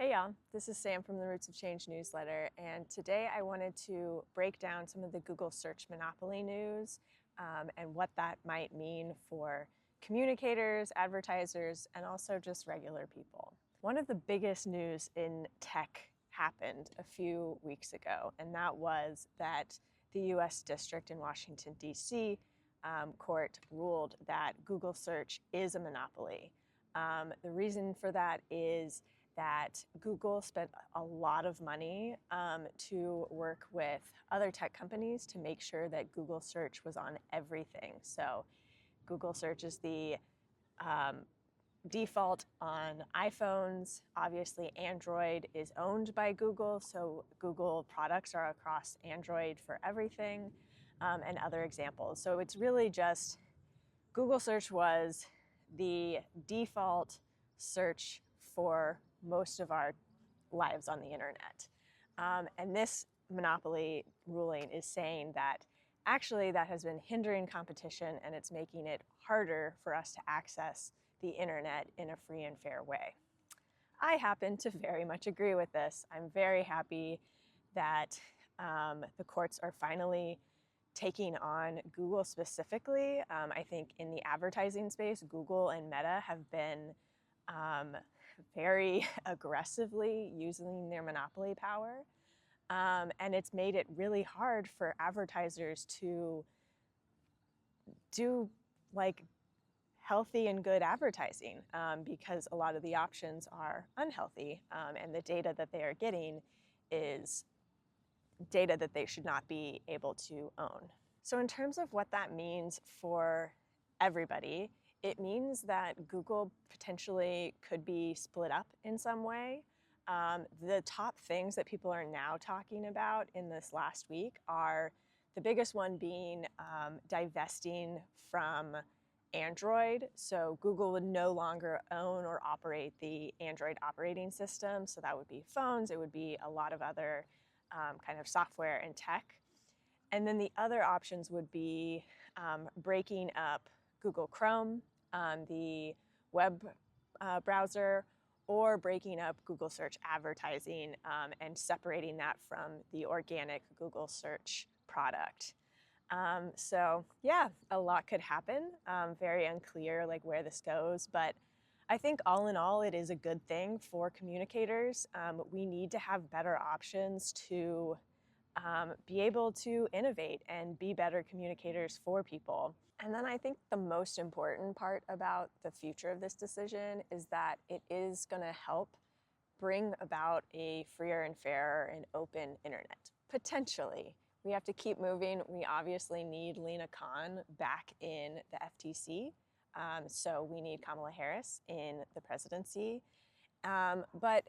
Hey y'all, this is Sam from the Roots of Change newsletter, and today I wanted to break down some of the Google search monopoly news and what that might mean for communicators, advertisers, and also just regular people. One of the biggest news in tech happened a few weeks ago, and that was that the US District in Washington, D.C. Court ruled that Google search is a monopoly. The reason for that is that Google spent a lot of money to work with other tech companies to make sure that Google search was on everything. So Google search is the default on iPhones. Obviously, Android is owned by Google, so Google products are across Android for everything, and other examples. So it's really just Google search was the default search for most of our lives on the internet. And this monopoly ruling is saying that actually that has been hindering competition and it's making it harder for us to access the internet in a free and fair way. I happen to very much agree with this. I'm very happy that the courts are finally taking on Google specifically. I think in the advertising space, Google and Meta have been very aggressively using their monopoly power. And it's made it really hard for advertisers to do like healthy and good advertising because a lot of the options are unhealthy and the data that they are getting is data that they should not be able to own. So in terms of what that means for everybody, it means that Google potentially could be split up in some way. The top things that people are now talking about in this last week are the biggest one being divesting from Android. So Google would no longer own or operate the Android operating system. So that would be phones, it would be a lot of other kind of software and tech. And then the other options would be breaking up Google Chrome, the web browser, or breaking up Google search advertising and separating that from the organic Google search product. So yeah, a lot could happen. Very unclear like where this goes, but I think all in all, it is a good thing for communicators. We need to have better options to be able to innovate and be better communicators for people. And then I think the most important part about the future of this decision is that it is going to help bring about a freer and fairer and open internet, potentially. We have to keep moving. We obviously need Lena Khan back in the FTC. So we need Kamala Harris in the presidency. But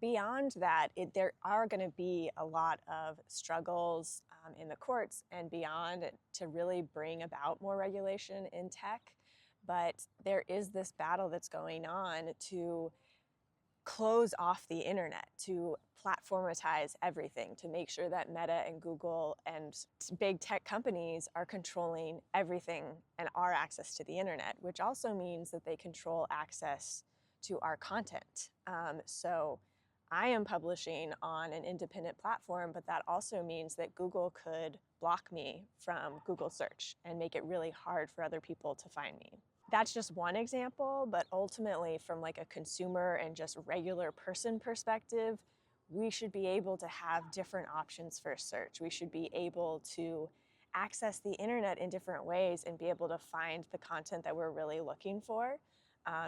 beyond that, there are going to be a lot of struggles in the courts and beyond to really bring about more regulation in tech. But there is this battle that's going on to close off the internet, to platformatize everything, to make sure that Meta and Google and big tech companies are controlling everything and our access to the internet, which also means that they control access to our content. So I am publishing on an independent platform, but that also means that Google could block me from Google search and make it really hard for other people to find me. That's just one example, but ultimately from like a consumer and just regular person perspective, we should be able to have different options for search. We should be able to access the internet in different ways and be able to find the content that we're really looking for.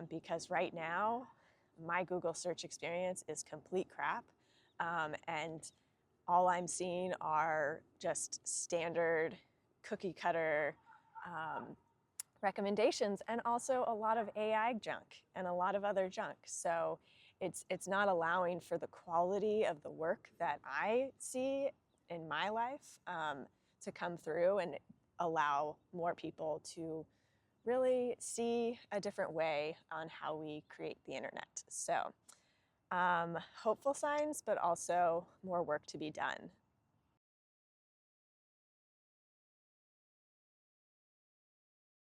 Because right now, my Google search experience is complete crap. And all I'm seeing are just standard cookie cutter recommendations and also a lot of AI junk and a lot of other junk. So it's not allowing for the quality of the work that I see in my life to come through and allow more people to really see a different way on how we create the internet. So hopeful signs, but also more work to be done.